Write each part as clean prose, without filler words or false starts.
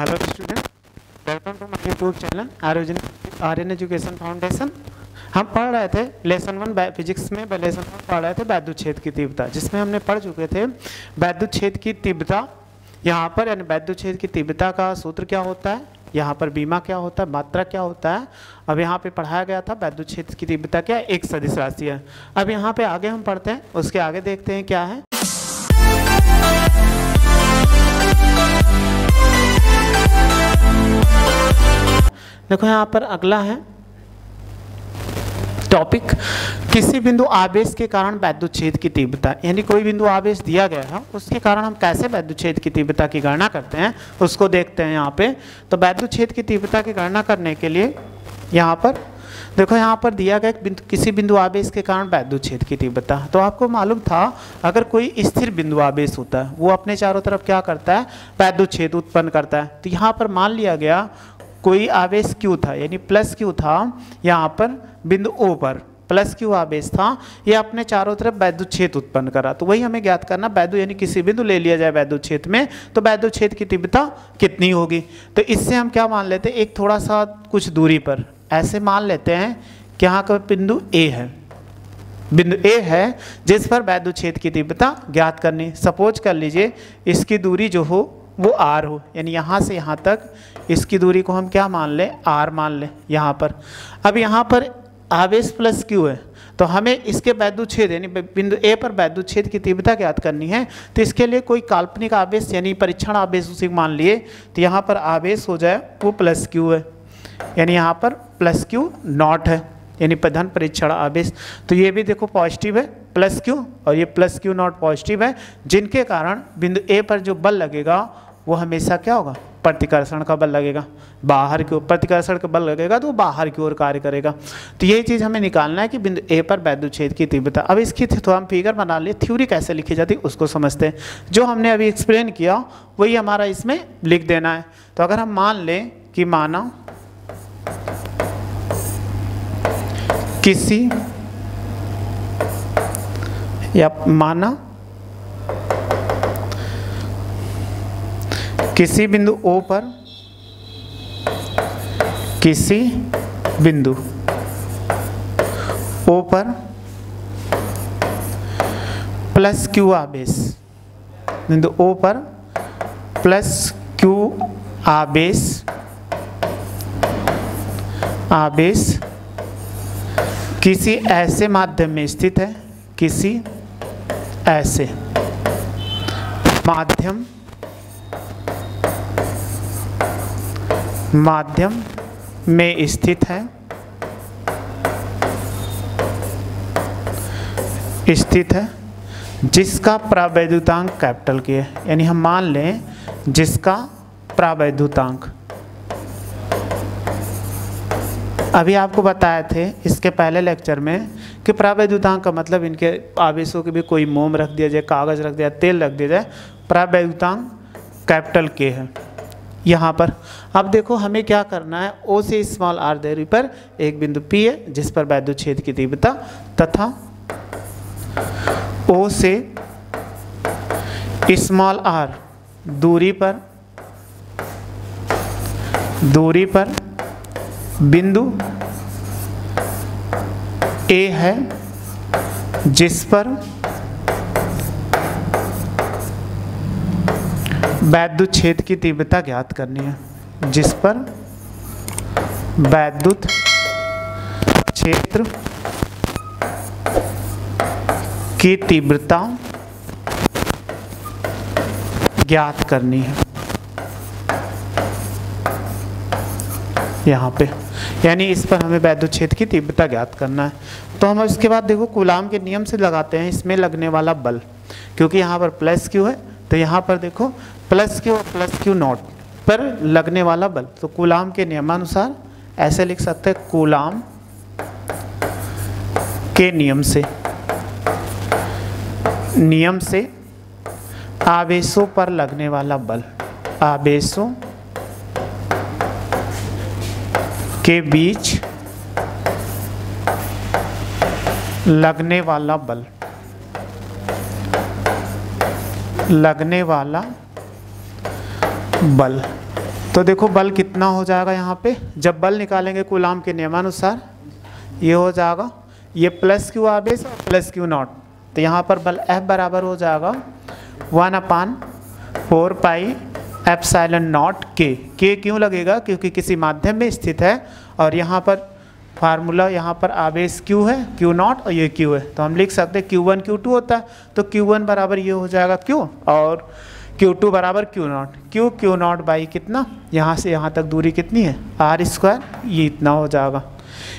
Hello student, welcome to my YouTube channel Aryan education foundation. हम पढ़ रहे थे लेसन 1 फिजिक्स में लेसन 1 पढ़ रहे थे वैद्युत क्षेत्र की तीव्रता, जिसमें हमने पढ़ चुके थे वैद्युत क्षेत्र की तीव्रता यहाँ पर, यानी वैद्युत क्षेत्र की तीव्रता का सूत्र क्या होता है, यहाँ पर बीमा क्या होता है, मात्रा क्या होता है। अब यहाँ पे पढ़ाया गया था वैद्युत क्षेत्र की तीव्रता क्या है, एक सदिश राशि है। अब यहाँ पे आगे हम पढ़ते हैं, उसके आगे देखते हैं क्या है। देखो यहाँ पर अगला है टॉपिक, किसी बिंदु आवेश के कारण वैद्युत क्षेत्र की तीव्रता, यानी कोई बिंदु आवेश दिया गया है उसके कारण हम कैसे वैद्युत क्षेत्र की तीव्रता की गणना करते हैं उसको देखते हैं यहाँ पे। तो वैद्युत क्षेत्र की तीव्रता की गणना करने के लिए यहाँ पर देखो, यहाँ पर दिया गया किसी बिंदु आवेश के कारण वैद्युत क्षेत्र की तीव्रता। तो आपको मालूम था अगर कोई स्थिर बिंदु आवेश होता है वो अपने चारों तरफ क्या करता है, वैद्युत क्षेत्र उत्पन्न करता है। तो यहाँ पर मान लिया गया कोई आवेश Q था, यानी प्लस Q था, यहाँ पर बिंदु O पर प्लस Q आवेश था, ये अपने चारों तरफ वैद्युत क्षेत्र उत्पन्न करा। तो वही हमें ज्ञात करना, वैद्युत यानी किसी बिंदु ले लिया जाए वैद्युत क्षेत्र में तो वैद्युत क्षेत्र की तीव्रता कितनी होगी। तो इससे हम क्या मान लेते हैं, एक थोड़ा सा कुछ दूरी पर ऐसे मान लेते हैं कि यहाँ का बिंदु A है, बिंदु A है जिस पर वैद्युत क्षेत्र की तीव्रता ज्ञात करनी। सपोज कर लीजिए इसकी दूरी जो हो वो R हो, यानी यहाँ से यहाँ तक इसकी दूरी को हम क्या मान लें, R मान लें यहाँ पर। अब यहाँ पर आवेश प्लस Q है, तो हमें इसके वैद्युत क्षेत्र यानी बिंदु A पर वैद्युत क्षेत्र की तीव्रता ज्ञात करनी है। तो इसके लिए कोई काल्पनिक आवेश यानी परीक्षण आवेश उसी मान लिए, तो यहाँ पर आवेश हो जाए वो प्लस Q है, यानी यहाँ पर प्लस Q नॉट है, यानी धन परीक्षण आवेश। तो ये भी देखो पॉजिटिव है प्लस Q, और ये प्लस Q नॉट पॉजिटिव है, जिनके कारण बिंदु A पर जो बल लगेगा वो हमेशा क्या होगा, प्रतिकर्षण का बल लगेगा, बाहर की ओर प्रतिकर्षण का बल लगेगा तो वो बाहर की ओर कार्य करेगा। तो यही चीज़ हमें निकालना है कि बिंदु A पर वैद्युत क्षेत्र की तीव्रता। अब इसकी तो हम फिगर बना लिए, थ्योरी कैसे लिखी जाती है उसको समझते हैं। जो हमने अभी एक्सप्लेन किया वही हमारा इसमें लिख देना है। तो अगर हम मान लें कि माना किसी बिंदु O पर प्लस Q आवेश, बिंदु O पर प्लस Q आवेश किसी ऐसे माध्यम में स्थित है, किसी ऐसे माध्यम में स्थित है, जिसका प्रावैद्युतांक कैपिटल K है, यानी हम मान लें जिसका प्रावैद्युतांक। अभी आपको बताए थे इसके पहले लेक्चर में कि प्रावैद्युतांक का मतलब इनके आवेशों के भी कोई मोम रख दिया जाए, कागज़ रख दिया जाए, तेल रख दिया जाए, प्रावैद्युतांक कैपिटल K है यहाँ पर। अब देखो हमें क्या करना है, O से स्मॉल r दूरी पर एक बिंदु P है जिस पर वैद्युत क्षेत्र की तीव्रता, तथा O से स्मॉल r दूरी पर बिंदु A है जिस पर वैद्युत क्षेत्र की तीव्रता ज्ञात करनी है, जिस पर वैद्युत क्षेत्र की तीव्रता ज्ञात करनी है यहाँ पे, यानी इस पर हमें वैद्युत क्षेत्र की तीव्रता ज्ञात करना है। तो हम इसके बाद देखो कूलाम के नियम से लगाते हैं इसमें लगने वाला बल, क्योंकि यहाँ पर प्लस Q है तो यहाँ पर देखो प्लस Q और प्लस Q नॉट पर लगने वाला बल। तो कूलाम के नियमानुसार ऐसे लिख सकते हैं, कूलाम के नियम से आवेशों पर लगने वाला बल, आवेशों के बीच लगने वाला बल, लगने वाला बल। तो तो देखो बल कितना हो जाएगा यहाँ पे, जब बल निकालेंगे कूलाम के नियमानुसार ये हो जाएगा, ये प्लस क्यू आवेश और प्लस क्यू नॉट, तो यहाँ पर बल F बराबर हो जाएगा 1/4 पाई एप्सिलॉन नॉट के। के क्यों लगेगा, क्योंकि किसी माध्यम में स्थित है और यहाँ पर फार्मूला, यहाँ पर आवेश Q है, Q नॉट और ये Q है, तो हम लिख सकते हैं Q1 Q2 होता है, तो Q1 बराबर ये हो जाएगा Q और Q2 बराबर Q not. Q not by कितना, यहाँ से यहाँ तक दूरी कितनी है R², ये इतना हो जाएगा।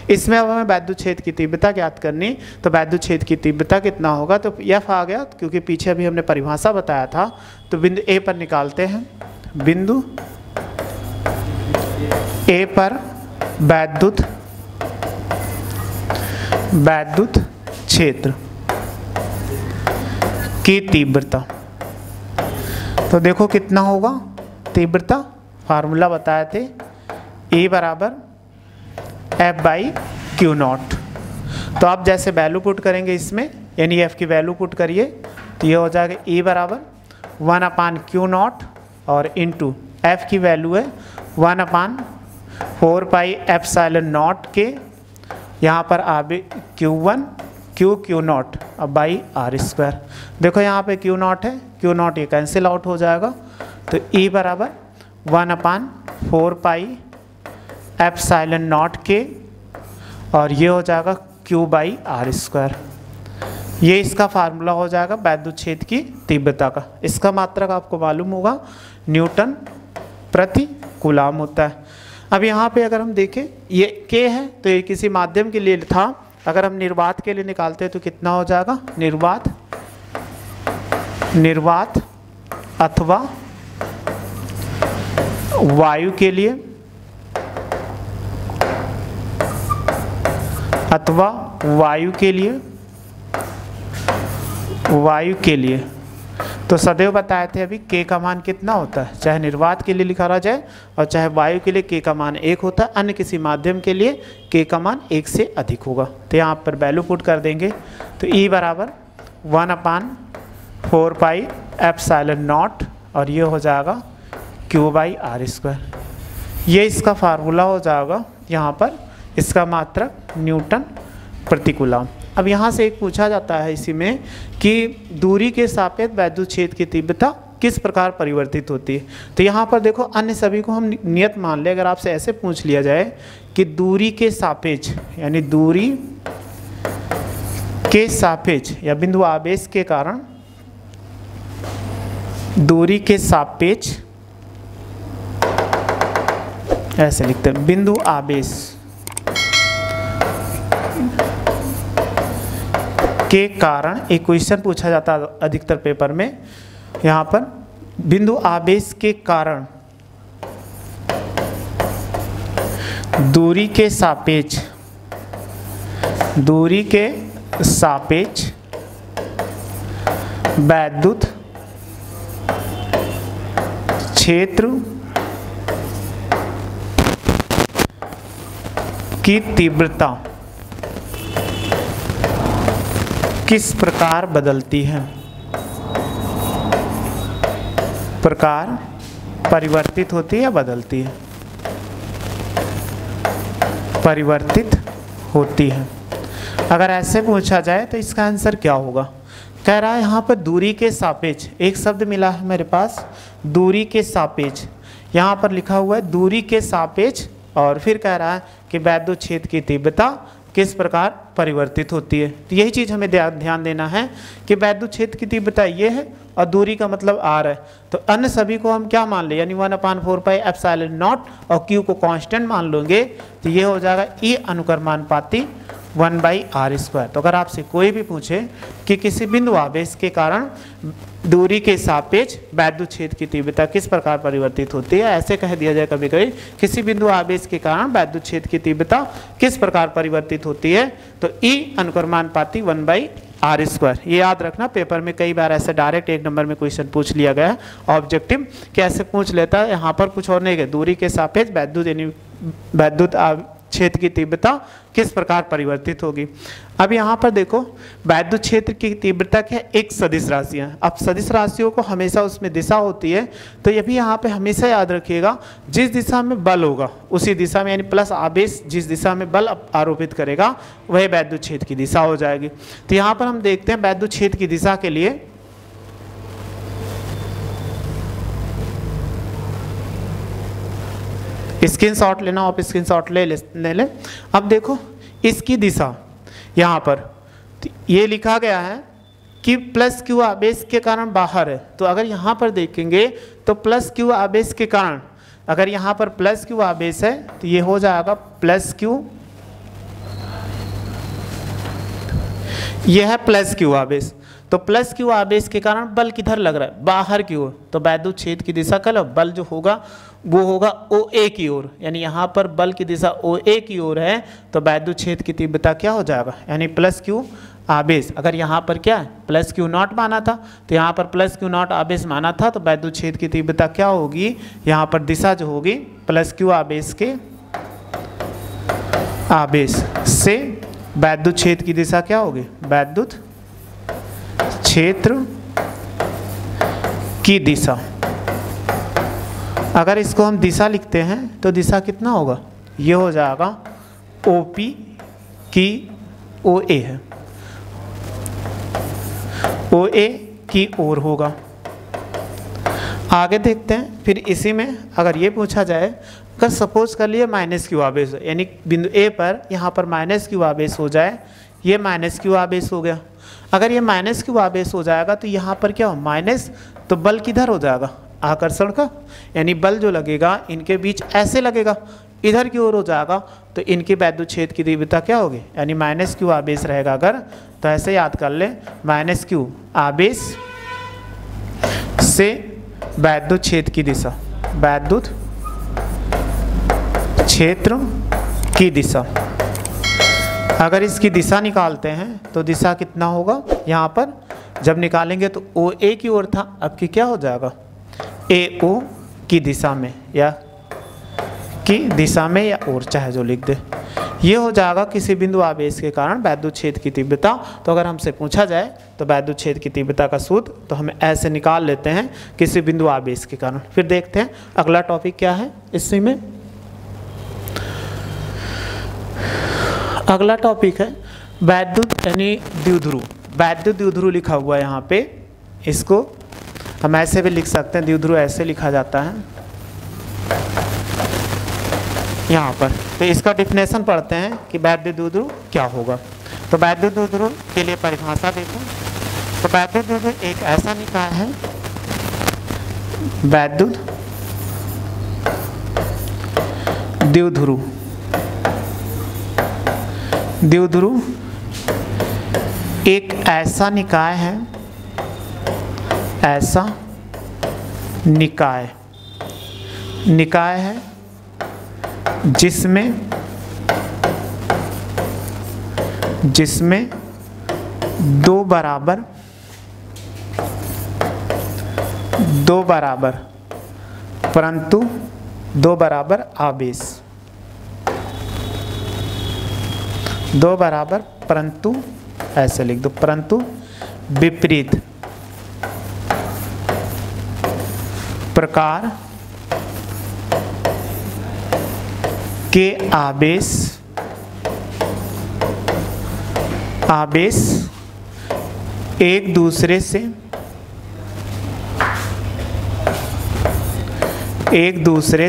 इसमें अब हमें वैद्युत क्षेत्र की तीव्रता ज्ञात करनी, तो वैद्युत क्षेत्र की तीव्रता कितना होगा, तो F आ गया, क्योंकि पीछे अभी हमने परिभाषा बताया था। तो बिंदु A पर निकालते हैं, बिंदु A पर वैद्युत क्षेत्र की तीव्रता, तो देखो कितना होगा तीव्रता, फार्मूला बताए थे E बराबर F/Q नॉट। तो आप जैसे वैल्यू पुट करेंगे इसमें, यानी F की वैल्यू पुट करिए, तो ये हो जाएगा E बराबर 1/Q नॉट और इंटू F की वैल्यू है 1/4 पाई एप्सिलॉन नॉट के, यहाँ पर आवे Q1 Q नॉट अब बाई R²। देखो यहाँ पे Q नॉट है, Q नॉट ये कैंसिल आउट हो जाएगा, तो E बराबर 1/4 पाई एप्सिलॉन नॉट के और ये हो जाएगा Q/R²। ये इसका फार्मूला हो जाएगा वैद्युत क्षेत्र की तीव्रता का। इसका मात्रक आपको मालूम होगा न्यूटन प्रति कूलाम होता है। अब यहाँ पे अगर हम देखें ये K है, तो ये किसी माध्यम के लिए था, अगर हम निर्वात के लिए निकालते हैं तो कितना हो जाएगा, निर्वात अथवा वायु के लिए, वायु के लिए तो सदैव बताए थे अभी K का मान कितना होता है, चाहे निर्वात के लिए लिखा जाए और चाहे वायु के लिए K का मान 1 होता है, अन्य किसी माध्यम के लिए K का मान 1 से अधिक होगा। तो यहाँ पर वैल्यू पुट कर देंगे, तो E बराबर 1/4 पाई एप्सिलॉन नॉट और ये हो जाएगा Q/R²। ये इसका फार्मूला हो जाएगा, यहाँ पर इसका मात्रक न्यूटन प्रति कूलाम। अब यहाँ से एक पूछा जाता है इसी में कि दूरी के सापेक्ष वैद्युत क्षेत्र की तीव्रता किस प्रकार परिवर्तित होती है। तो यहाँ पर देखो अन्य सभी को हम नियत मान ले, अगर आपसे ऐसे पूछ लिया जाए कि दूरी के सापेक्ष, यानी दूरी के सापेक्ष या बिंदु आवेश के कारण, दूरी के सापेक्ष ऐसे लिखते हैं, बिंदु आवेश के कारण, एक क्वेश्चन पूछा जाता है अधिकतर पेपर में, यहाँ पर बिंदु आवेश के कारण दूरी के सापेक्ष वैद्युत क्षेत्र की तीव्रता किस प्रकार बदलती है, प्रकार परिवर्तित होती है या बदलती है, परिवर्तित होती है। अगर ऐसे पूछा जाए तो इसका आंसर क्या होगा, कह रहा है यहाँ पर दूरी के सापेक्ष, एक शब्द मिला है मेरे पास दूरी के सापेक्ष, यहाँ पर लिखा हुआ है दूरी के सापेक्ष और फिर कह रहा है कि वैद्युत क्षेत्र की तीव्रता किस प्रकार परिवर्तित होती है। तो यही चीज़ हमें ध्यान देना है कि वैद्युत क्षेत्र की तीव्रता ये है और दूरी का मतलब R है, तो अन्य सभी को हम क्या मान ले, यानी 1/4 पाई एप्सिलॉन नॉट और Q को कांस्टेंट मान लोगे, तो ये हो जाएगा E अनुक्रमानुपाती 1/R²। तो अगर आपसे कोई भी पूछे कि किसी बिंदु आवेश के कारण दूरी के सापेक्ष वैद्युत क्षेत्र की तीव्रता किस प्रकार परिवर्तित होती है, ऐसे कह दिया जाए कभी कभी किसी बिंदु आवेश के कारण वैद्युत क्षेत्र की तीव्रता किस प्रकार परिवर्तित होती है, तो E अनुक्रमानुपाती 1/R²। ये याद रखना, पेपर में कई बार ऐसे डायरेक्ट 1 नंबर में क्वेश्चन पूछ लिया गया है ऑब्जेक्टिव, कैसे पूछ लेता है, यहाँ पर कुछ और नहीं है, दूरी के सापेक्ष वैद्युत छेद की तीव्रता किस प्रकार परिवर्तित होगी। अब यहाँ पर देखो वैद्युत क्षेत्र की तीव्रता क्या है, एक सदिश राशि है। अब सदिश राशियों को हमेशा उसमें दिशा होती है, तो ये भी यहाँ पे हमेशा याद रखिएगा जिस दिशा में बल होगा उसी दिशा में, यानी प्लस आवेश जिस दिशा में बल आरोपित करेगा वही वैद्युत क्षेत्र की दिशा हो जाएगी। तो यहाँ पर हम देखते हैं वैद्युत क्षेत्र की दिशा के लिए स्क्रीनशॉट लेना, आप स्क्रीनशॉट ले लें। अब देखो इसकी दिशा यहाँ पर तो ये लिखा गया है कि प्लस क्यू आवेश के कारण बाहर है, तो अगर यहाँ पर देखेंगे तो प्लस क्यू आवेश के कारण, अगर यहाँ पर प्लस क्यू आवेश है तो ये हो जाएगा प्लस क्यू, यह है प्लस क्यू आवेश। तो प्लस क्यू आवेश के कारण बल किधर लग रहा है, बाहर की ओर। तो वैद्युत क्षेत्र की दिशा का बल जो होगा वो होगा OA की ओर, यानी यहाँ पर बल की दिशा OA की ओर है, तो वैद्युत क्षेत्र की तीव्रता क्या हो जाएगा, यानी प्लस क्यू आवेश। अगर यहाँ पर क्या है प्लस क्यू नॉट माना था, तो यहाँ पर प्लस क्यू नॉट आवेश माना था, तो वैद्युत क्षेत्र की तीव्रता क्या होगी, यहाँ पर दिशा जो होगी प्लस क्यू आवेश के आवेश से वैद्युत क्षेत्र की दिशा क्या होगी, वैद्युत क्षेत्र की दिशा। अगर इसको हम दिशा लिखते हैं तो दिशा कितना होगा, ये हो जाएगा OP की OA है, OA की ओर होगा। आगे देखते हैं फिर इसी में अगर ये पूछा जाए, अगर सपोज कर लिए माइनस क्यू आवेश, यानी बिंदु A पर यहाँ पर माइनस क्यू आवेश हो जाए, ये माइनस क्यू आवेश हो गया। अगर ये माइनस क्यू आवेश हो जाएगा तो यहाँ पर क्या हो माइनस, तो बल किधर हो जाएगा, आकर्षण का, यानी बल जो लगेगा इनके बीच ऐसे लगेगा, इधर की ओर हो जाएगा, तो इनकी वैद्युत क्षेत्र की तीव्रता क्या होगी, यानी माइनस क्यू आवेश रहेगा अगर, तो ऐसे याद कर ले माइनस क्यू आवेश से वैद्युत क्षेत्र की दिशा, वैद्युत क्षेत्र की दिशा। अगर इसकी दिशा निकालते हैं तो दिशा कितना होगा, यहाँ पर जब निकालेंगे तो OA की ओर था, अब की क्या हो जाएगा AO की दिशा में, या की दिशा में, या और चाहे जो लिख दे, ये हो जाएगा किसी बिंदु आवेश के कारण वैद्युत क्षेत्र की तीव्रता। तो अगर हमसे पूछा जाए तो वैद्युत क्षेत्र की तीव्रता का सूत्र तो हम ऐसे निकाल लेते हैं किसी बिंदु आवेश के कारण। फिर देखते हैं अगला टॉपिक क्या है इसी में। अगला टॉपिक है वैद्युत यानी द्विध्रुव। वैद्युत द्विध्रुव लिखा हुआ है यहाँ पे, इसको हम ऐसे भी लिख सकते हैं, द्विध्रुव ऐसे लिखा जाता है यहाँ पर। तो इसका डिफिनेशन पढ़ते हैं कि वैद्युत द्विध्रुव क्या होगा। तो वैद्युत द्विध्रुव के लिए परिभाषा देखो, तो वैद्युत द्विध्रुव एक ऐसा निकाय है, वैद्युत द्विध्रुव, द्विध्रुव एक ऐसा निकाय है, ऐसा निकाय है जिसमें दो बराबर परंतु दो बराबर आवेश, दो बराबर परंतु ऐसे लिख दो, परंतु विपरीत प्रकार के आवेश एक दूसरे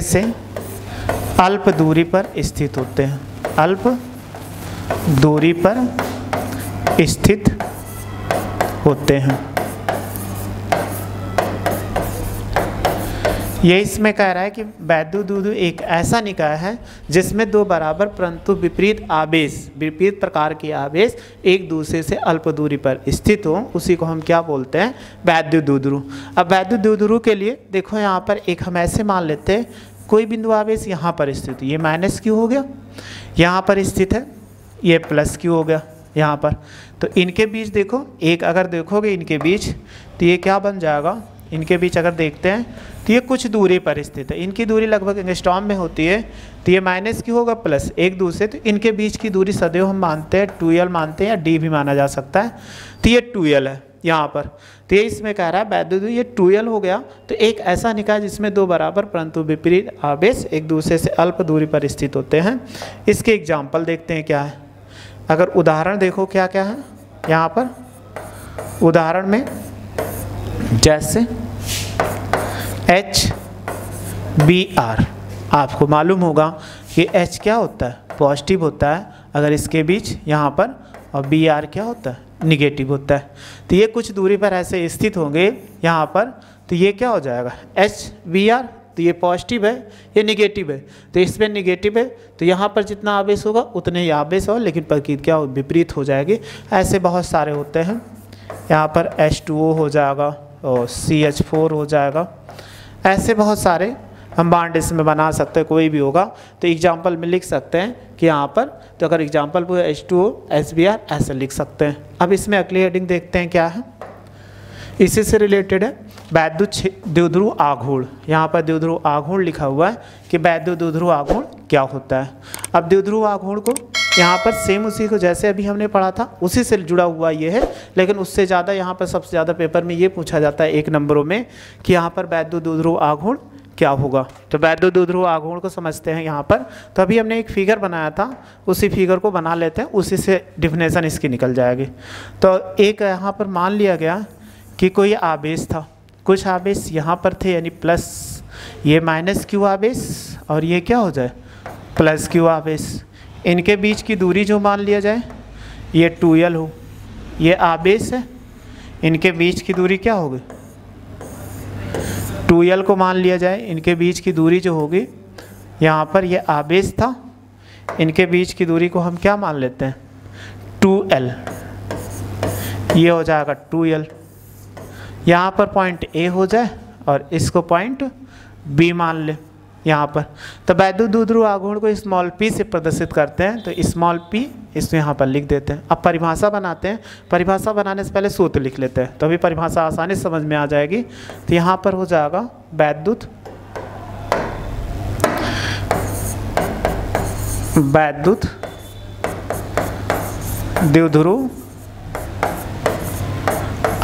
से अल्प दूरी पर स्थित होते हैं, अल्प दूरी पर स्थित होते हैं। ये इसमें कह रहा है कि वैद्युत द्विध्रुव एक ऐसा निकाय है जिसमें दो बराबर परंतु विपरीत आवेश, विपरीत प्रकार के आवेश एक दूसरे से अल्प दूरी पर स्थित हो, उसी को हम क्या बोलते हैं, वैद्युत द्विध्रुव। अब वैद्युत द्विध्रुव के लिए देखो यहाँ पर एक हम ऐसे मान लेते हैं, कोई बिंदु आवेश यहाँ पर स्थित, ये माइनस क्यू हो गया, यहाँ पर स्थित है, ये प्लस क्यू हो गया यहाँ पर। तो इनके बीच देखो, एक अगर देखोगे इनके बीच तो ये क्या बन जाएगा, इनके बीच अगर देखते हैं तो ये कुछ दूरी पर स्थित है, इनकी दूरी लगभग एंगस्ट्रॉम में होती है, तो ये माइनस क्यू होगा प्लस एक दूसरे, तो इनके बीच की दूरी सदैव हम मानते हैं 2l मानते हैं या d भी माना जा सकता है, तो ये 2l है यहाँ पर। तो ये इसमें कह रहा है वैद्युत दूरी ये 2l हो गया, तो एक ऐसा निकाय जिसमें दो बराबर परंतु विपरीत आवेश एक दूसरे से अल्प दूरी पर स्थित होते हैं। इसके एग्जाम्पल देखते हैं क्या है। अगर उदाहरण देखो क्या क्या है यहाँ पर, उदाहरण में जैसे HBr, आपको मालूम होगा कि H क्या होता है, पॉजिटिव होता है अगर इसके बीच यहाँ पर, और Br क्या होता है, निगेटिव होता है। तो ये कुछ दूरी पर ऐसे स्थित होंगे यहाँ पर, तो ये क्या हो जाएगा HBr, तो ये पॉजिटिव है ये निगेटिव है, तो इसमें निगेटिव है तो यहाँ पर जितना आवेश होगा उतने ही आवेश हो, लेकिन प्रकृति क्या विपरीत हो जाएगी। ऐसे बहुत सारे होते हैं, यहाँ पर H2O हो जाएगा और CH4 हो जाएगा, ऐसे बहुत सारे हम बांड इसमें बना सकते हैं, कोई भी होगा। तो एग्जाम्पल में लिख सकते हैं कि यहाँ पर, तो अगर एग्जाम्पल पूरा H2O HBr ऐसे लिख सकते हैं। अब इसमें अगली हेडिंग देखते हैं क्या है, इसी से रिलेटेड है वैद्युत द्विध्रुव आघूर्ण। यहाँ पर द्विध्रुव आघूर्ण लिखा हुआ है कि वैद्युत द्विध्रुव आघूर्ण क्या होता है। अब द्विध्रुव आघूर्ण को यहाँ पर सेम उसी को जैसे अभी हमने पढ़ा था उसी से जुड़ा हुआ ये है, लेकिन उससे ज़्यादा यहाँ पर सबसे ज़्यादा पेपर में ये पूछा जाता है 1 नंबरों में कि यहाँ पर वैद्युत द्विध्रुव आघूर्ण क्या होगा। तो वैद्युत द्विध्रुव आघूर्ण को समझते हैं यहाँ पर। तो अभी हमने एक फिगर बनाया था, उसी फिगर को बना लेते हैं, उसी से डिफिनेशन इसकी निकल जाएगी। तो एक यहाँ पर मान लिया गया कि कोई आवेश था, कुछ आवेश यहाँ पर थे यानी प्लस, ये माइनस क्यू आवेश और ये क्या हो जाए प्लस क्यू आवेश। इनके बीच की दूरी जो मान लिया जाए ये 2l हो, ये आवेश है, इनके बीच की दूरी क्या होगी 2l को मान लिया जाए। इनके बीच की दूरी जो होगी यहाँ पर ये आवेश था, इनके बीच की दूरी को हम क्या मान लेते हैं 2l, ये हो जाएगा 2l। यहाँ पर पॉइंट A हो जाए और इसको पॉइंट B मान ले यहाँ पर। तो वैद्युत द्विध्रुव आघूर्ण को स्मॉल p से प्रदर्शित करते हैं, तो स्मॉल p इसमें यहाँ पर लिख देते हैं। अब परिभाषा बनाते हैं, परिभाषा बनाने से पहले सूत्र लिख लेते हैं, तो अभी परिभाषा आसानी से समझ में आ जाएगी। तो यहाँ पर हो जाएगा वैद्युत द्विध्रुव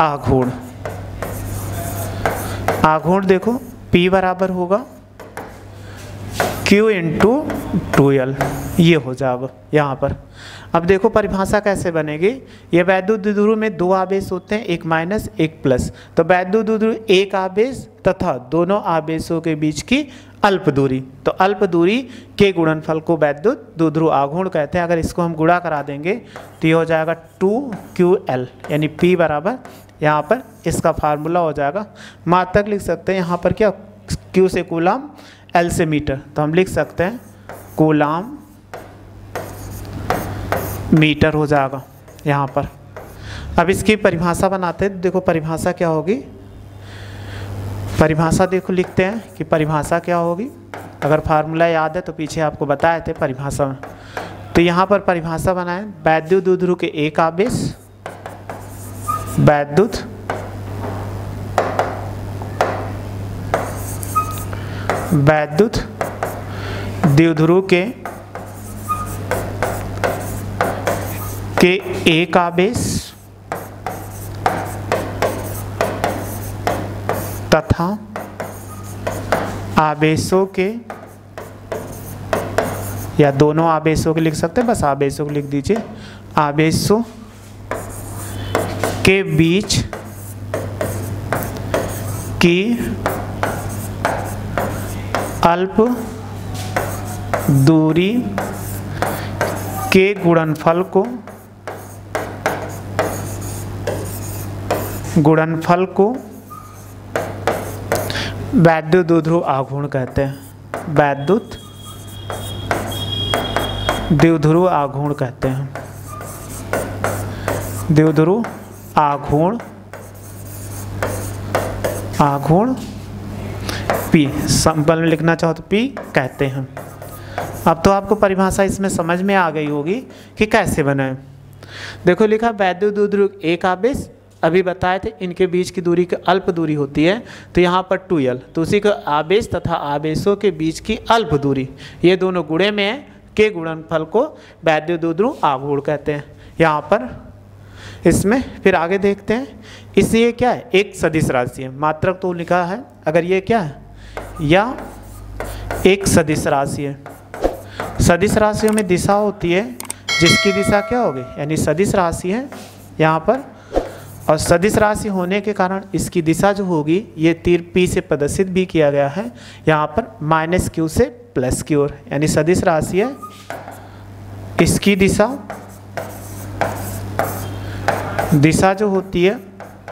आघूर्ण। आघूर्ण देखो P बराबर होगा Q इंटू 2l, ये हो जाएगा यहाँ पर। अब देखो परिभाषा कैसे बनेगी, ये वैद्युत द्विध्रुव में दो आवेश होते हैं, एक माइनस एक प्लस। तो वैद्युत द्विध्रुव एक आवेश तथा दोनों आवेशों के बीच की अल्प दूरी, तो अल्प दूरी के गुणनफल को वैद्युत द्विध्रुव आघूर्ण कहते हैं। अगर इसको हम गुणा करा देंगे तो ये हो जाएगा 2QL, यानी P बराबर यहाँ पर इसका फार्मूला हो जाएगा, मात्रक लिख सकते हैं यहाँ पर क्या, Q से कूलाम, L से मीटर, तो हम लिख सकते हैं कूलाम मीटर हो जाएगा यहाँ पर। अब इसकी परिभाषा बनाते हैं, देखो परिभाषा क्या होगी, परिभाषा देखो लिखते हैं कि परिभाषा क्या होगी। अगर फार्मूला याद है तो पीछे आपको बताए थे परिभाषा में, तो यहाँ पर परिभाषा बनाएं वैद्युत द्विध्रुव के एक आवेश, वैद्युत द्विध्रुव के एक आवेश तथा आवेशों के, या दोनों आवेशों के लिख सकते हैं, बस आवेशों को लिख दीजिए, आवेशों के बीच की अल्प दूरी के गुणनफल को वैद्युत द्विध्रुव आघूर्ण कहते हैं। वैद्युत द्विध्रुव आघूर्ण कहते हैं। द्विध्रुव आघूर्ण P, सिंपल में लिखना चाहो तो P कहते हैं। अब तो आपको परिभाषा इसमें समझ में आ गई होगी कि कैसे बनाए। देखो लिखा वैद्युत द्विध्रुव एक आवेश अभी बताए थे इनके बीच की दूरी की अल्प दूरी होती है, तो यहाँ पर 2l, तो उसी को आवेश तथा आवेशों के बीच की अल्प दूरी, ये दोनों गुणे में है, के गुणनफल को वैद्युत आघूर्ण कहते हैं यहाँ पर। इसमें फिर आगे देखते हैं, इससे ये क्या है, एक सदिश राशि है, मात्रक तो लिखा है, अगर ये क्या है, या एक सदिश राशि है। सदिश राशियों में दिशा होती है जिसकी दिशा क्या होगी, यानी सदिश राशि है यहाँ पर, और सदिश राशि होने के कारण इसकी दिशा जो होगी, ये तीर P से प्रदर्शित भी किया गया है यहाँ पर -q से प्लस की ओर, यानी सदिश राशि है, इसकी दिशा जो होती है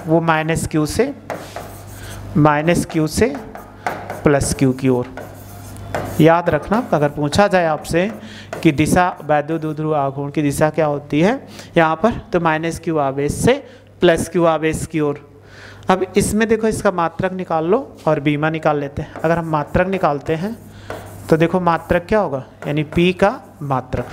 वो -q से प्लस q की ओर। याद रखना, अगर पूछा जाए आपसे कि दिशा वैद्युत ध्रुव आघूर्ण की दिशा क्या होती है यहाँ पर, तो -q आवेश से प्लस q आवेश की ओर। अब इसमें देखो, इसका मात्रक निकाल लो और बीमा निकाल लेते हैं। अगर हम मात्रक निकालते हैं तो देखो मात्रक क्या होगा, यानी P का मात्रक,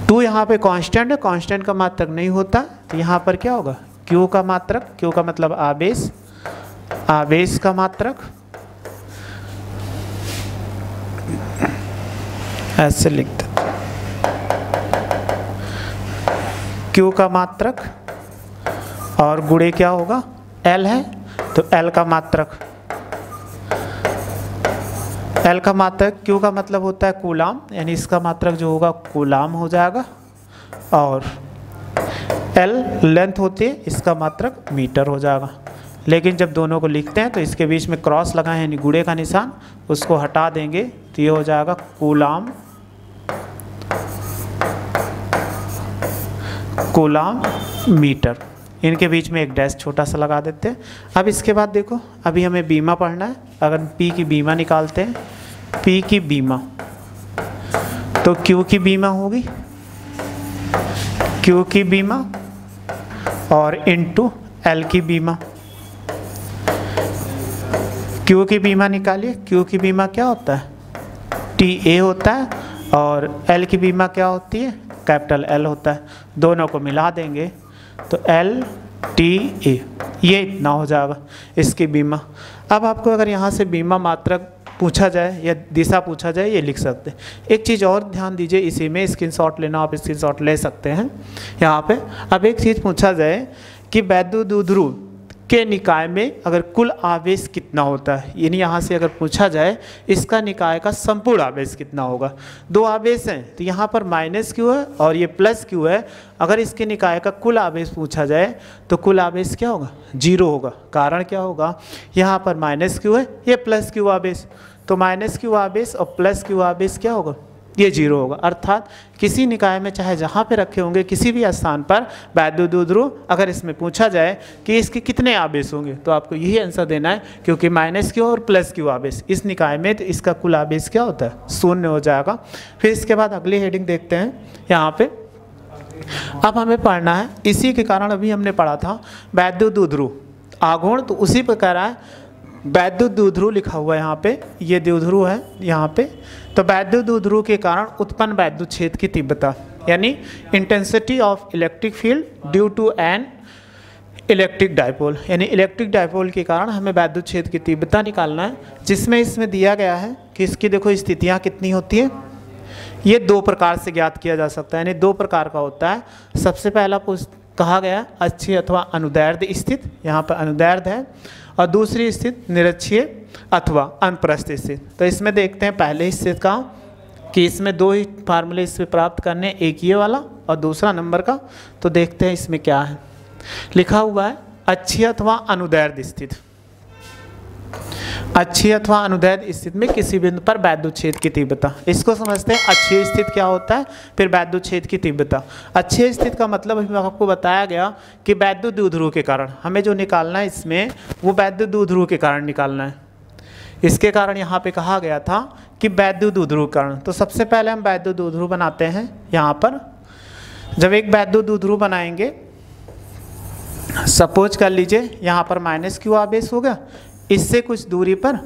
2 यहाँ पे कांस्टेंट है, कांस्टेंट का मात्रक नहीं होता, तो यहाँ पर क्या होगा, Q का मात्रक, Q का मतलब आवेश, आवेश का मात्रक, ऐसे लिखते, Q का मात्रक और गुणे क्या होगा, L है, तो L का मात्रक, L का मात्रक, Q का मतलब होता है कूलाम, यानी इसका मात्रक जो होगा कूलाम हो जाएगा, और L लेंथ होती है, इसका मात्रक मीटर हो जाएगा। लेकिन जब दोनों को लिखते हैं तो इसके बीच में क्रॉस लगा है, यानी गुणे का निशान, उसको हटा देंगे तो ये हो जाएगा कूलाम मीटर। इनके बीच में एक डैश छोटा सा लगा देते हैं। अब इसके बाद देखो, अभी हमें बीमा पढ़ना है। अगर P की बीमा निकालते हैं, P की बीमा, तो Q की बीमा होगी, Q की बीमा और इनटू L की बीमा। Q की बीमा निकालिए, Q की बीमा क्या होता है, TA होता है, और L की बीमा क्या होती है, कैपिटल L होता है। दोनों को मिला देंगे तो LTA, ये इतना हो जाएगा इसकी बीमा। अब आपको अगर यहाँ से बीमा मात्रक पूछा जाए या दिशा पूछा जाए, ये लिख सकते हैं। एक चीज़ और ध्यान दीजिए, इसी में स्क्रीनशॉट लेना, आप स्क्रीनशॉट ले सकते हैं यहाँ पे। अब एक चीज़ पूछा जाए कि वैद्युत ध्रुव के निकाय में अगर कुल आवेश कितना होता है, यानी यहाँ से अगर पूछा जाए इसका निकाय का संपूर्ण आवेश कितना होगा। 2 आवेश हैं, तो यहाँ पर -q है और ये +q है। अगर इसके निकाय का कुल आवेश पूछा जाए तो कुल आवेश क्या होगा, 0 होगा। कारण क्या होगा, यहाँ पर -q है, ये +q आवेश, तो -q आवेश और +q आवेश क्या होगा, ये 0 होगा। अर्थात किसी निकाय में चाहे जहाँ पे रखे होंगे, किसी भी स्थान पर वैद्युत ध्रुव, अगर इसमें पूछा जाए कि इसके कितने आवेश होंगे, तो आपको यही आंसर देना है, क्योंकि -q और +q आवेश इस निकाय में, तो इसका कुल आवेश क्या होता है, 0 हो जाएगा। फिर इसके बाद अगली हेडिंग देखते हैं यहाँ पे। अब हमें पढ़ना है, इसी के कारण अभी हमने पढ़ा था वैद्युत ध्रुव आघूर्ण, तो उसी प्रकार है वैद्युत द्विध्रुव लिखा हुआ है यहाँ पे, ये द्विध्रुव है यहाँ पे। तो वैद्युत द्विध्रुव के कारण उत्पन्न वैद्युत क्षेत्र की तीव्रता, यानी intensity of electric field due to an electric dipole, यानी इलेक्ट्रिक डायपोल के कारण हमें वैद्युत क्षेत्र की तीव्रता निकालना है। जिसमें इसमें दिया गया है कि इसकी देखो स्थितियाँ कितनी होती है। ये 2 प्रकार से ज्ञात किया जा सकता है, यानी 2 प्रकार का होता है। सबसे पहला कहा गया अक्षीय अथवा अनुदैर्ध्य स्थित, यहाँ पर अनुदैर्ध्य है, और दूसरी स्थिति निरक्षीय अथवा अनुप्रस्थ स्थित। तो इसमें देखते हैं पहले स्थिति का कि इसमें 2 ही फार्मूले इसमें प्राप्त करने, एक ये वाला और दूसरा नंबर का। तो देखते हैं इसमें क्या है लिखा हुआ है, अक्षीय अथवा अनुदैर्ध्य स्थिति। अक्षीय अथवा अनुदैर्ध्य स्थिति में किसी बिंदु पर वैद्युत क्षेत्र की तीव्रता, इसको समझते हैं। अक्षीय स्थिति क्या होता है, फिर वैद्युत क्षेत्र की तीव्रता। अक्षीय स्थिति का मतलब अभी आपको बताया गया कि वैद्युत द्विध्रुव के कारण हमें जो निकालना है इसमें, वो वैद्युत द्विध्रुव के कारण निकालना है। इसके कारण यहाँ पे कहा गया था कि वैद्युत द्विध्रुव कारण। तो सबसे पहले हम वैद्युत द्विध्रुव बनाते हैं। यहाँ पर जब एक वैद्युत द्विध्रुव बनाएंगे, सपोज कर लीजिए यहाँ पर -q आवेश हो गया, इससे कुछ दूरी पर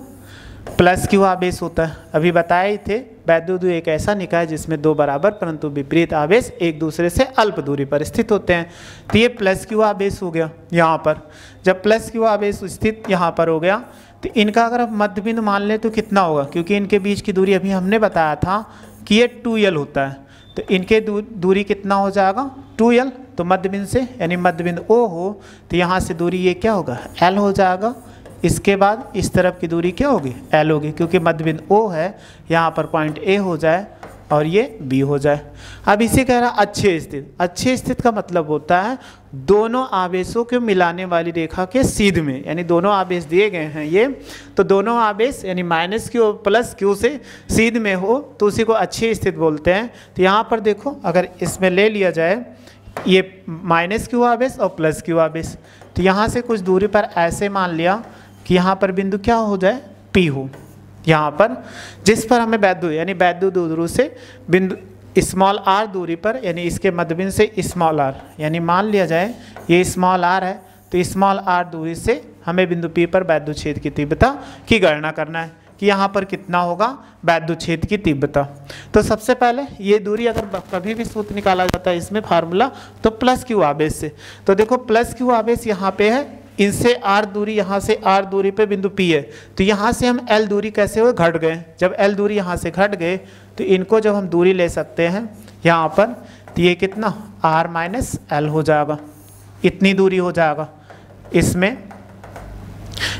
+q आवेश होता है। अभी बताए ही थे वैद्युत द्विध्रुव एक ऐसा निकाय जिसमें दो बराबर परंतु विपरीत आवेश एक दूसरे से अल्प दूरी पर स्थित होते हैं। तो ये प्लस क्यू आवेश हो गया यहाँ पर। जब प्लस क्यू आवेश स्थित यहाँ पर हो गया तो इनका अगर आप मध्य बिंदु मान लें तो कितना होगा, क्योंकि इनके बीच की दूरी अभी हमने बताया था कि ये 2l होता है, तो इनके दूरी कितना हो जाएगा 2l। तो मध्य बिंदु से यानी मध्य बिंदु O हो तो यहाँ से दूरी ये क्या होगा l हो जाएगा। इसके बाद इस तरफ की दूरी क्या होगी l होगी, क्योंकि मध्य बिंदु O है, यहाँ पर पॉइंट A हो जाए और ये B हो जाए। अब इसे कह रहा अच्छे स्थित। अच्छे स्थित का मतलब होता है दोनों आवेशों के मिलाने वाली रेखा के सीध में, यानी दोनों आवेश दिए गए हैं ये, तो दोनों आवेश यानी माइनस क्यू प्लस क्यू से सीध में हो तो उसी को अच्छी स्थित बोलते हैं। तो यहाँ पर देखो अगर इसमें ले लिया जाए ये माइनस क्यू आवेश और प्लस क्यू आवेश, तो यहाँ से कुछ दूरी पर ऐसे मान लिया कि यहाँ पर बिंदु क्या हो जाए P हो, यहाँ पर जिस पर हमें वैद्युत यानी वैद्युत द्विध्रुव से बिंदु स्मॉल r दूरी पर यानी इसके मध्य बिंदु से स्मॉल r, यानी मान लिया जाए ये स्मॉल r है तो स्मॉल r दूरी से हमें बिंदु P पर वैद्युत छेद की तीव्रता की गणना करना है कि यहाँ पर कितना होगा वैद्युत छेद की तीव्रता। तो सबसे पहले ये दूरी अगर कभी भी सूत्र निकाला जाता है इसमें फार्मूला तो प्लस क्यू आवेश से। तो देखो प्लस क्यू आवेश यहाँ पे है, इनसे r दूरी यहाँ से r दूरी पे बिंदु P है, तो यहाँ से हम l दूरी कैसे हुए घट गए। जब l दूरी यहाँ से घट गए तो इनको जब हम दूरी ले सकते हैं यहाँ पर तो ये कितना r माइनस l हो जाएगा, इतनी दूरी हो जाएगा इसमें।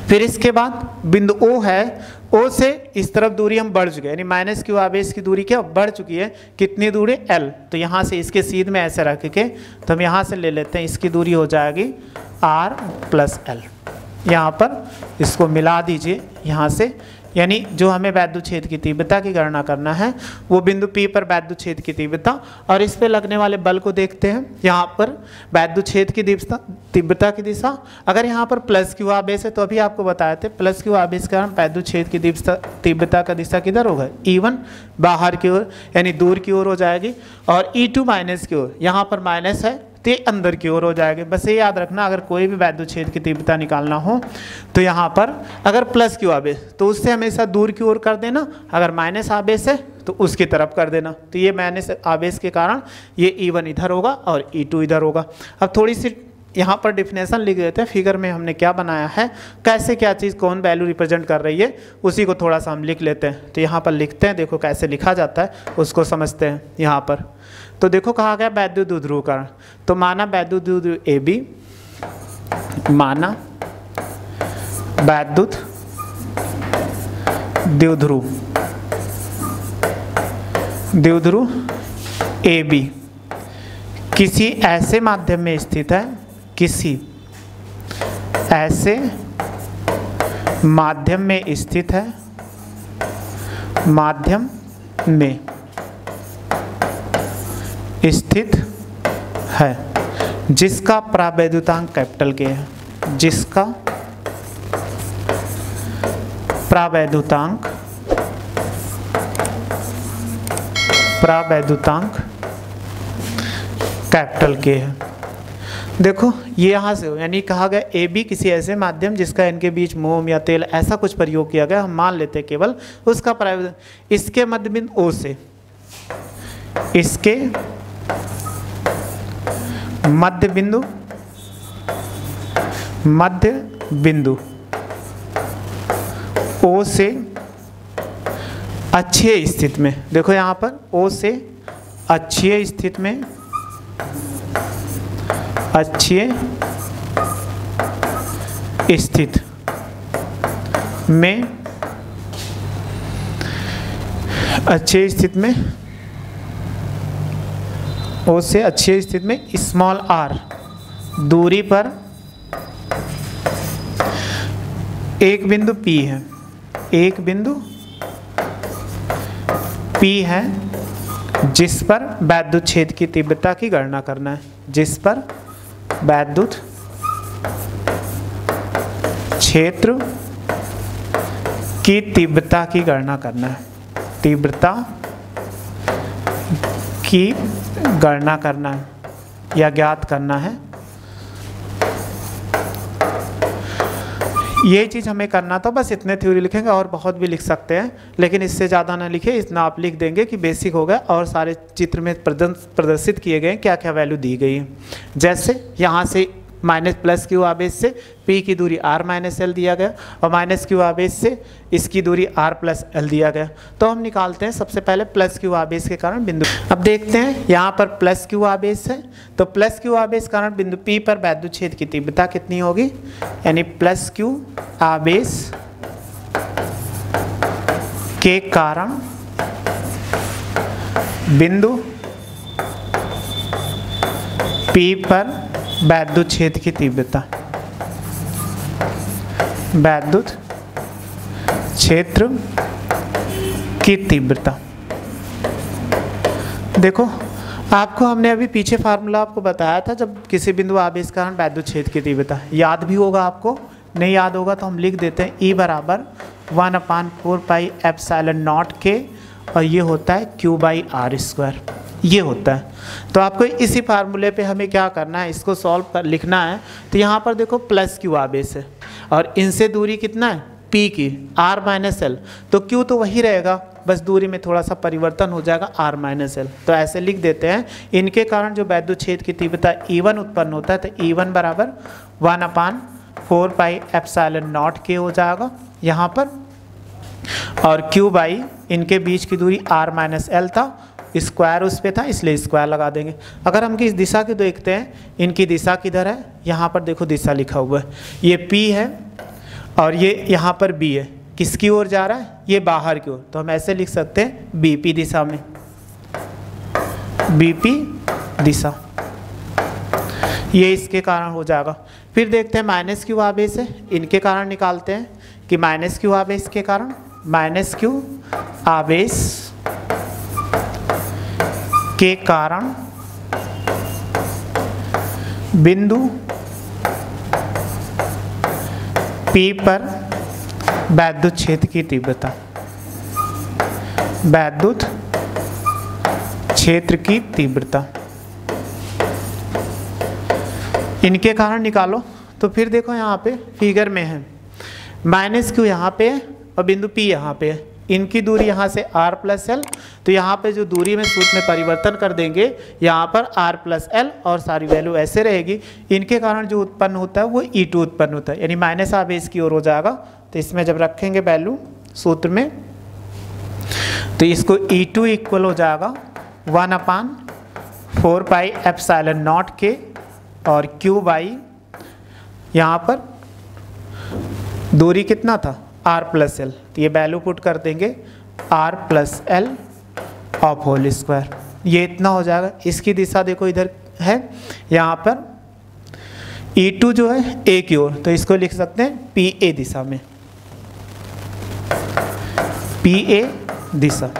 फिर इसके बाद बिंदु O है, O से इस तरफ दूरी हम बढ़ चुके हैं, यानी माइनस क्यू आवेश की दूरी क्या बढ़ चुकी है, कितनी दूरी L। तो यहाँ से इसके सीध में ऐसे रख के तो हम यहाँ से ले लेते हैं, इसकी दूरी हो जाएगी R प्लस L। यहाँ पर इसको मिला दीजिए यहाँ से, यानी जो हमें वैद्युत छेद की तीव्रता की गणना करना है वो बिंदु P पर वैद्युत छेद की तीव्रता और इस पे लगने वाले बल को देखते हैं। यहाँ पर वैद्युत छेद की तीव्रता की दिशा, अगर यहाँ पर प्लस क्यू आवेश है तो अभी आपको बताए थे प्लस क्यू आवेश के कारण वैद्युत छेद की तीव्रता का दिशा किधर होगा E1 बाहर की ओर यानी दूर की ओर हो जाएगी, और E2 माइनस की ओर, यहाँ पर माइनस है तो अंदर की ओर हो जाएगी। बस ये याद रखना अगर कोई भी वैद्युत छेद की तीव्रता निकालना हो तो यहाँ पर अगर प्लस क्यू आवेश तो उससे हमेशा दूर की ओर कर देना, अगर माइनस आवेश है तो उसकी तरफ कर देना। तो ये माइनस आवेश के कारण ये E1 इधर होगा और E2 इधर होगा। अब थोड़ी सी यहाँ पर डिफिनेशन लिख देते हैं, फिगर में हमने क्या बनाया है, कैसे क्या चीज़ कौन वैल्यू रिप्रेजेंट कर रही है उसी को थोड़ा सा हम लिख लेते हैं। तो यहाँ पर लिखते हैं, देखो कैसे लिखा जाता है उसको समझते हैं। यहाँ पर तो देखो कहा गया वैद्युत द्विध्रुव कारण, तो माना वैद्युत द्विध्रुव AB, माना वैद्युत द्विध्रुव AB किसी ऐसे माध्यम में स्थित है, किसी ऐसे माध्यम में स्थित है, माध्यम में स्थित है जिसका प्रावैद्युतांक कैपिटल K है, जिसका प्रावैद्युतांक कैपिटल K है। देखो ये यहाँ से यानी कहा गया AB किसी ऐसे माध्यम जिसका इनके बीच मोम या तेल ऐसा कुछ प्रयोग किया गया, हम मान लेते हैं केवल उसका प्रावैद्युतांक, इसके मध्य बिंदु O से, इसके मध्य बिंदु O से अक्षीय स्थिति में, देखो यहाँ पर O से अक्षीय स्थिति में, अक्षीय स्थिति में O से अक्षीय स्थिति में स्मॉल r दूरी पर एक बिंदु P है, एक बिंदु P है जिस पर वैद्युत छेद की तीव्रता की गणना करना है, जिस पर वैद्युत क्षेत्र की तीव्रता की गणना करना है, तीव्रता की गणना करना है या ज्ञात करना है। ये चीज़ हमें करना था, बस इतने थ्योरी लिखेंगे, और बहुत भी लिख सकते हैं लेकिन इससे ज़्यादा ना लिखे, इतना आप लिख देंगे कि बेसिक हो गया और सारे चित्र में प्रदर्शित किए गए क्या क्या वैल्यू दी गई है। जैसे यहाँ से माइनस प्लस क्यू आवेश से P की दूरी R माइनस एल दिया गया और माइनस क्यू आवेश से इसकी दूरी R प्लस एल दिया गया। तो हम निकालते हैं सबसे पहले प्लस क्यू आवेश के कारण बिंदु। अब देखते हैं यहाँ पर प्लस क्यू आवेश है, तो प्लस क्यू आवेश कारण बिंदु P पर वैद्युत छेद की तीव्रता कितनी होगी, यानी प्लस क्यू आवेश के कारण बिंदु P पर वैद्युत छेद की तीव्रता, वैद्युत क्षेत्र की तीव्रता। देखो आपको हमने अभी पीछे फार्मूला आपको बताया था, जब किसी बिंदु आवेश के कारण वैद्युत छेद की तीव्रता, याद भी होगा आपको, नहीं याद होगा तो हम लिख देते हैं E बराबर 1/4 पाई एप्सिलॉन नॉट के, और ये होता है Q/R², ये होता है। तो आपको इसी फार्मूले पे हमें क्या करना है, इसको सॉल्व कर लिखना है। तो यहाँ पर देखो प्लस क्यू आवेश है और इनसे दूरी कितना है P की R माइनस एल, तो Q तो वही रहेगा, बस दूरी में थोड़ा सा परिवर्तन हो जाएगा R माइनस एल। तो ऐसे लिख देते हैं, इनके कारण जो वैद्युत छेद की तीव्रता E1 उत्पन्न होता है, तो E1 बराबर 1/4 पाई एप्सिलॉन नॉट के हो जाएगा यहाँ पर, और Q बाई इनके बीच की दूरी R माइनस एल था, स्क्वायर उस पे था इसलिए स्क्वायर लगा देंगे। अगर हम किस दिशा की देखते हैं, इनकी दिशा किधर है, यहाँ पर देखो दिशा लिखा हुआ है, ये P है और ये यहाँ पर B है, किसकी ओर जा रहा है, ये बाहर की ओर, तो हम ऐसे लिख सकते हैं BP दिशा में, BP दिशा, ये इसके कारण हो जाएगा। फिर देखते हैं माइनस क्यू आवेश है, इनके कारण निकालते हैं कि माइनस क्यू आवेश के कारण, माइनस क्यू आवेश के कारण बिंदु P पर वैद्युत छेद की तीव्रता, वैद्युत क्षेत्र की तीव्रता, इनके कारण निकालो। तो फिर देखो यहाँ पे फिगर में है माइनस क्यू यहाँ पे है और बिंदु P यहाँ पे है, इनकी दूरी यहाँ से R प्लस एल, तो यहाँ पे जो दूरी में सूत्र में परिवर्तन कर देंगे, यहाँ पर R प्लस एल और सारी वैल्यू ऐसे रहेगी। इनके कारण जो उत्पन्न होता है वो E2 उत्पन्न होता है, यानी माइनस आवेश की ओर हो जाएगा। तो इसमें जब रखेंगे वैल्यू सूत्र में, तो इसको E2 इक्वल हो जाएगा 1/4 पाई एप्सिलॉन नॉट के, और Q बाई यहाँ पर दूरी कितना था R प्लस एल, तो ये वैल्यू पुट कर देंगे R plus L of whole square, ये इतना हो जाएगा। इसकी दिशा देखो इधर है, यहाँ पर E2 जो है A की ओर, तो इसको लिख सकते हैं PA दिशा में, PA दिशा।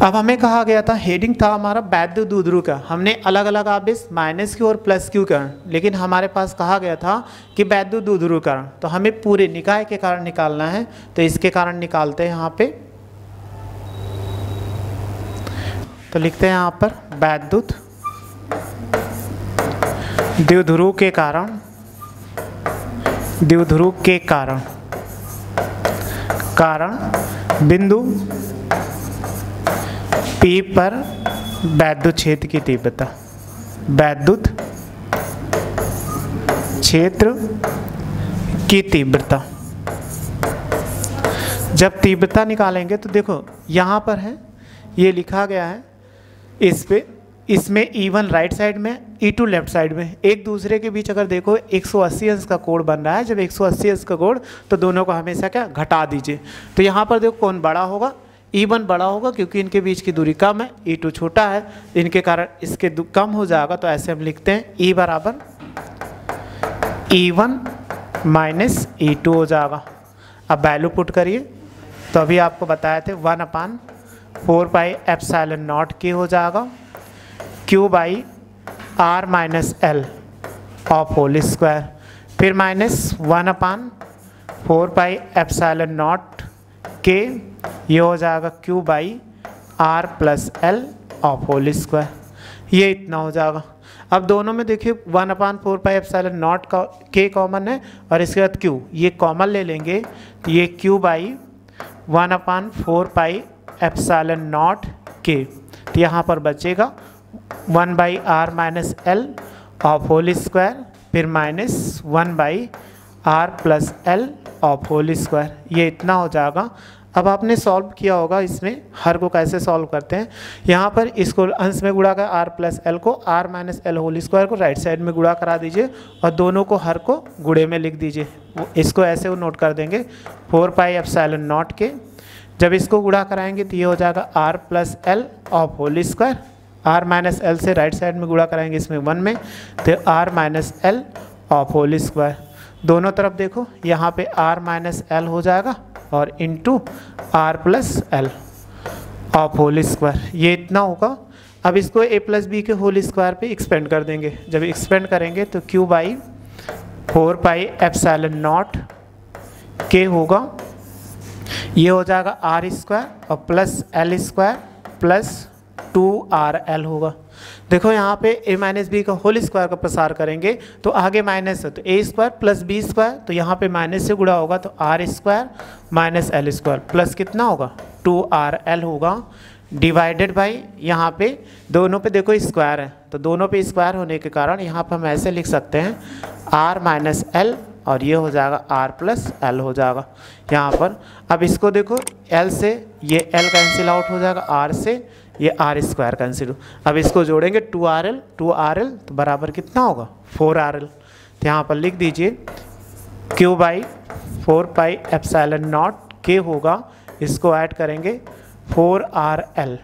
अब हमें कहा गया था, हेडिंग था हमारा वैद्युत द्विध्रुव का, हमने अलग अलग आवेश माइनस क्यू और प्लस क्यू कारण, लेकिन हमारे पास कहा गया था कि वैद्युत द्विध्रुव कारण, तो हमें पूरे निकाय के कारण निकालना है। तो इसके कारण निकालते हैं यहाँ पे, तो लिखते हैं यहाँ पर वैद्युत द्विध्रुव के कारण, द्विध्रुव के कारण बिंदु P पर वैद्युत छेद की तीव्रता, वैद्युत क्षेत्र की तीव्रता। जब तीव्रता निकालेंगे तो देखो यहाँ पर है, ये लिखा गया है इस पे, इसमें E1 राइट साइड में, E2 लेफ्ट साइड में, एक दूसरे के बीच अगर देखो 180 अंश का कोण बन रहा है। जब 180 अंश का कोण, तो दोनों को हमेशा क्या घटा दीजिए। तो यहाँ पर देखो कौन बड़ा होगा, E1 बड़ा होगा क्योंकि इनके बीच की दूरी कम है, E2 छोटा है, इनके कारण इसके कम हो जाएगा। तो ऐसे हम लिखते हैं E बराबर E1 माइनस E2 हो जाएगा। अब वैल्यू पुट करिए, तो अभी आपको बताए थे 1/4 पाई एप्सिलॉन नॉट के हो जाएगा, Q by R minus L of whole square, फिर माइनस 1/4 पाई एप्सिलॉन नॉट के, ये हो जाएगा Q by R plus L of whole square, ये इतना हो जाएगा। अब दोनों में देखिए 1/4πε0 का k कॉमन है और इसके बाद q, ये कॉमन ले लेंगे तो ये q/1/4πε0 k, तो यहाँ पर बचेगा 1/r-l ऑफ होल स्क्वायर, फिर -1/r+l ऑफ होल स्क्वायर, ये इतना हो जाएगा। अब आपने सॉल्व किया होगा इसमें हर को कैसे सॉल्व करते हैं। यहाँ पर इसको अंश में गुणा कर r+l को r-l होल स्क्वायर को राइट साइड में गुणा करा दीजिए और दोनों को हर को गुणे में लिख दीजिए। इसको ऐसे वो नोट कर देंगे 4πε0 के, जब इसको गुणा कराएंगे तो ये हो जाएगा r+l of whole square, r-l से राइट साइड में गुणा कराएंगे इसमें 1 में तो r-l ऑफ होल स्क्वायर। दोनों तरफ देखो यहाँ पे r-l हो जाएगा और into r+l of whole square, ये इतना होगा। अब इसको a+b के होल स्क्वायर पे एक्सपेंड कर देंगे, जब एक्सपेंड करेंगे तो q/4πε0 k होगा, ये हो जाएगा r² और प्लस l² प्लस 2rl होगा। देखो यहाँ पे a-b का होल स्क्वायर का प्रसार करेंगे तो आगे माइनस है तो a² प्लस b², तो यहाँ पे माइनस से गुणा होगा तो r² माइनस l² प्लस कितना होगा 2rl होगा, डिवाइडेड बाई यहाँ पे दोनों पे देखो स्क्वायर है तो दोनों पे स्क्वायर होने के कारण यहाँ पर हम ऐसे लिख सकते हैं r-l और ये हो जाएगा r+l हो जाएगा यहाँ पर। अब इसको देखो l से ये l कैंसिल आउट हो जाएगा, r से ये r² कैंसिल। अब इसको जोड़ेंगे 2rl तो बराबर कितना होगा 4rl, तो यहाँ पर लिख दीजिए q/4πε0 k होगा, इसको ऐड करेंगे 4rl,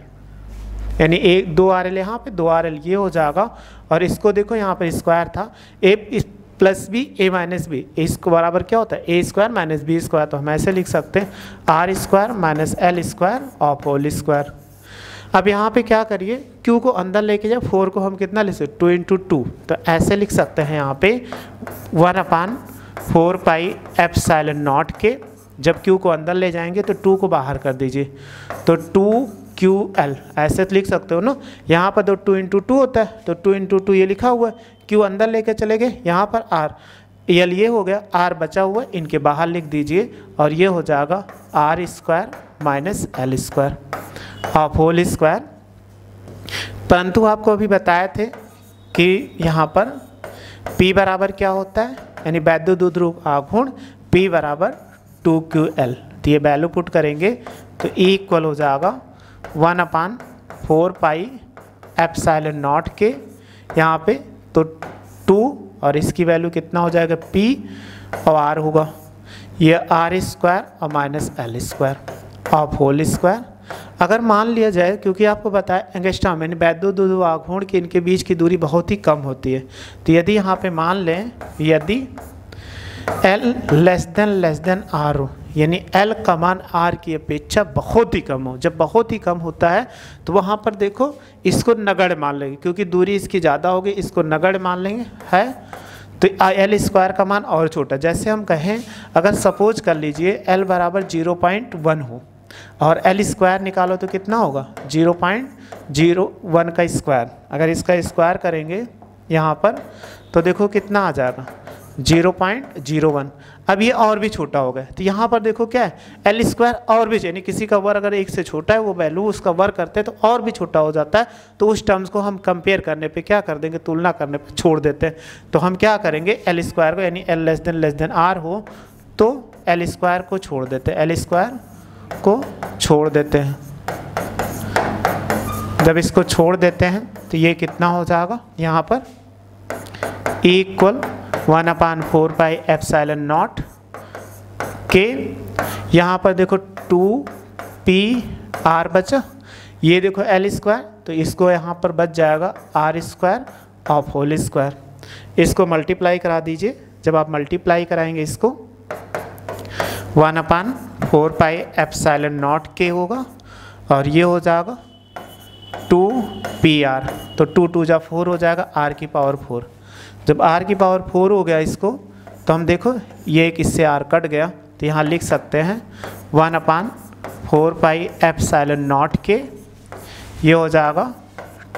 यानी एक 2rl यहाँ पे 2rl ये हो जाएगा। और इसको देखो यहाँ पर स्क्वायर था a+b a-b, इसको बराबर क्या होता है a² माइनस b², तो हम ऐसे लिख सकते हैं r² minus l² of whole square. अब यहाँ पे क्या करिए q को अंदर लेके जाए, 4 को हम कितना ले सकते 2 × 2, तो ऐसे लिख सकते हैं यहाँ पे 1/4πε0 के, जब q को अंदर ले जाएंगे तो 2 को बाहर कर दीजिए तो 2ql ऐसे तो लिख सकते हो ना। यहाँ पर तो 2 × 2 होता है तो 2 × 2 ये लिखा हुआ है, q अंदर लेके चले गए, यहाँ पर r l ये हो गया, r बचा हुआ है इनके बाहर लिख दीजिए और ये हो जाएगा r² minus l² of whole square. परंतु आपको अभी बताए थे कि यहाँ पर p बराबर क्या होता है, यानी वैद्युत द्विध्रुव आघूर्ण p बराबर 2ql, तो ये वैल्यू पुट करेंगे तो E इक्वल हो जाएगा 1/4πε0 के, यहाँ पे तो 2 और इसकी वैल्यू कितना हो जाएगा p और r होगा, ये r² और minus l² of whole square. अगर मान लिया जाए, क्योंकि आपको बताया एंगस्ट्रॉम यानी वैद्युत द्विध्रुव आघूर्ण के इनके बीच की दूरी बहुत ही कम होती है, तो यदि यहाँ पे मान लें यदि L < r हो, यानी L का मान R की अपेक्षा बहुत ही कम हो, जब बहुत ही कम होता है तो वहाँ पर देखो इसको नगण्य मान लेंगे, क्योंकि दूरी इसकी ज़्यादा होगी, इसको नगण्य मान लेंगे है, तो l² का मान और छोटा। जैसे हम कहें अगर सपोज कर लीजिए L बराबर 0.1 हो और l² निकालो तो कितना होगा 0.01 का स्क्वायर, अगर इसका स्क्वायर करेंगे यहाँ पर तो देखो कितना आ जाएगा 0.01। अब ये और भी छोटा हो गया, तो यहाँ पर देखो क्या है l² और भी, यानी किसी का वर्ग अगर 1 से छोटा है वो वैल्यू उसका वर्ग करते हैं तो और भी छोटा हो जाता है, तो उस टर्म्स को हम कंपेयर करने पे क्या कर देंगे, तुलना करने पे छोड़ देते हैं। तो हम क्या करेंगे l² को, यानी l r हो तो l² को छोड़ देते हैं, l² को छोड़ देते हैं। जब इसको छोड़ देते हैं तो ये कितना हो जाएगा यहाँ पर E इक्वल 1/4πε0 के, यहाँ पर देखो 2pr बचा, ये देखो l², तो इसको यहाँ पर बच जाएगा r² ऑफ होल स्क्वायर। इसको मल्टीप्लाई करा दीजिए, जब आप मल्टीप्लाई कराएंगे इसको 1/4πε0 के होगा और ये हो जाएगा 2pr, तो 2 2 जा 4 हो जाएगा r की पावर 4। जब r की पावर 4 हो गया इसको, तो हम देखो ये एक इससे r कट गया, तो यहाँ लिख सकते हैं 1/4πε0 के, ये हो जाएगा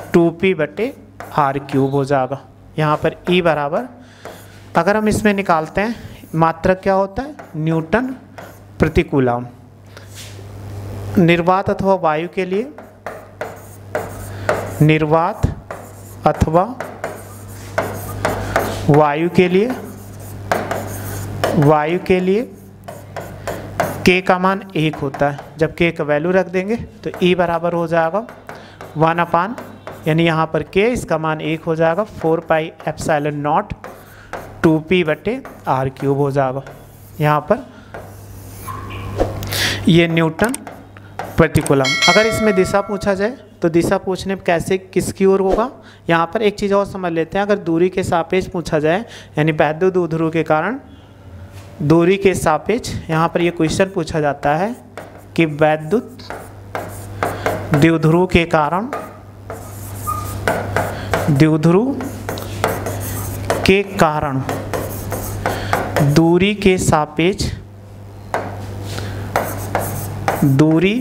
2p/r आर क्यूब हो जाएगा। यहाँ पर E बराबर, अगर हम इसमें निकालते हैं मात्रक क्या होता है, न्यूटन प्रति कूलम। निर्वात अथवा वायु के लिए, निर्वात अथवा वायु के लिए K का मान 1 होता है। जब K का वैल्यू रख देंगे तो E बराबर हो जाएगा 1/, यानी यहाँ पर K इसका मान 1 हो जाएगा 4 पाई एप्सिलॉन नॉट 2p/r³ हो जाएगा। यहाँ पर ये न्यूटन प्रति कूलम। अगर इसमें दिशा पूछा जाए तो दिशा पूछने में कैसे किसकी ओर होगा, यहाँ पर एक चीज़ और समझ लेते हैं। अगर दूरी के सापेक्ष पूछा जाए, यानी वैद्युत द्विध्रुव के कारण दूरी के सापेक्ष, यहाँ पर ये क्वेश्चन पूछा जाता है कि वैद्युत द्विध्रुव के कारण, द्विध्रुव के कारण दूरी के सापेक्ष, दूरी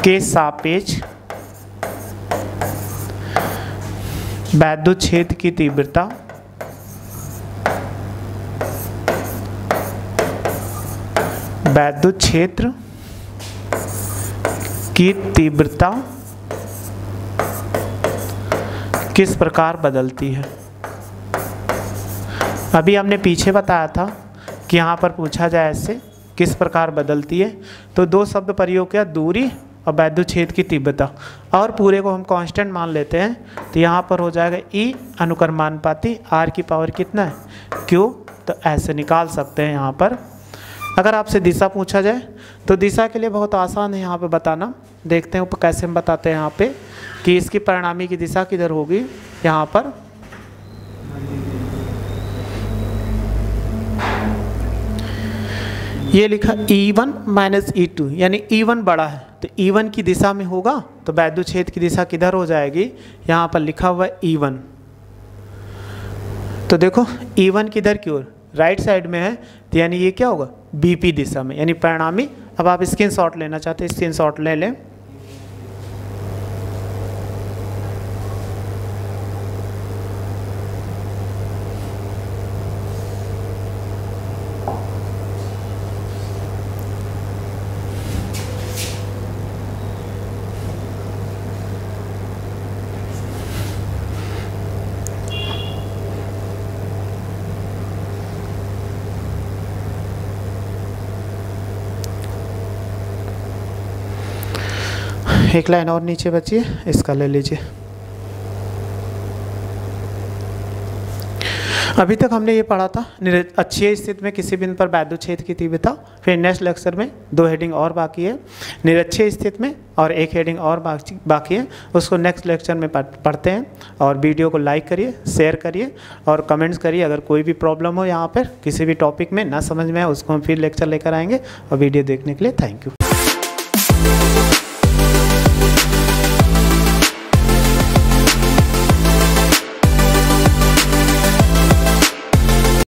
के सापेक्ष वैद्युत क्षेत्र की तीव्रता, वैद्युत क्षेत्र की तीव्रता किस प्रकार बदलती है। अभी हमने पीछे बताया था कि यहाँ पर पूछा जाए ऐसे किस प्रकार बदलती है, तो दो शब्द प्रयोग किया, दूरी और वैद्युत क्षेत्र की तीव्रता, और पूरे को हम कांस्टेंट मान लेते हैं। तो यहाँ पर हो जाएगा E अनुक्रमानुपाती R की पावर कितना है, Q। तो ऐसे निकाल सकते हैं यहाँ पर। अगर आपसे दिशा पूछा जाए तो दिशा के लिए बहुत आसान है यहाँ पे बताना। देखते हैं कैसे हम बताते हैं यहाँ पे कि इसकी परिणामी की दिशा किधर होगी। यहाँ पर ये लिखा E1 माइनस E2, यानी E1 बड़ा है तो E1 की दिशा में होगा, तो वैद्युत क्षेत्र की दिशा किधर हो जाएगी, यहाँ पर लिखा हुआ है E1। तो देखो E1 किधर की ओर, राइट साइड में है, तो यानी ये क्या होगा, BP दिशा में, यानी परिणामी। अब आप स्क्रीनशॉट लेना चाहते हैं, स्क्रीनशॉट ले लें। एक लाइन और नीचे बची है, इसका ले लीजिए। अभी तक हमने ये पढ़ा था अक्षीय स्थिति में किसी बिंदु पर वैद्युत क्षेत्र की तीव्रता। फिर नेक्स्ट लेक्चर में 2 हेडिंग और बाकी है, निरक्षीय स्थिति में और 1 हेडिंग और बाकी है, उसको नेक्स्ट लेक्चर में पढ़ते हैं। और वीडियो को लाइक करिए, शेयर करिए और कमेंट्स करिए। अगर कोई भी प्रॉब्लम हो यहाँ पर किसी भी टॉपिक में ना समझ में आए, उसको हम फिर लेक्चर लेकर आएंगे। और वीडियो देखने के लिए थैंक यू।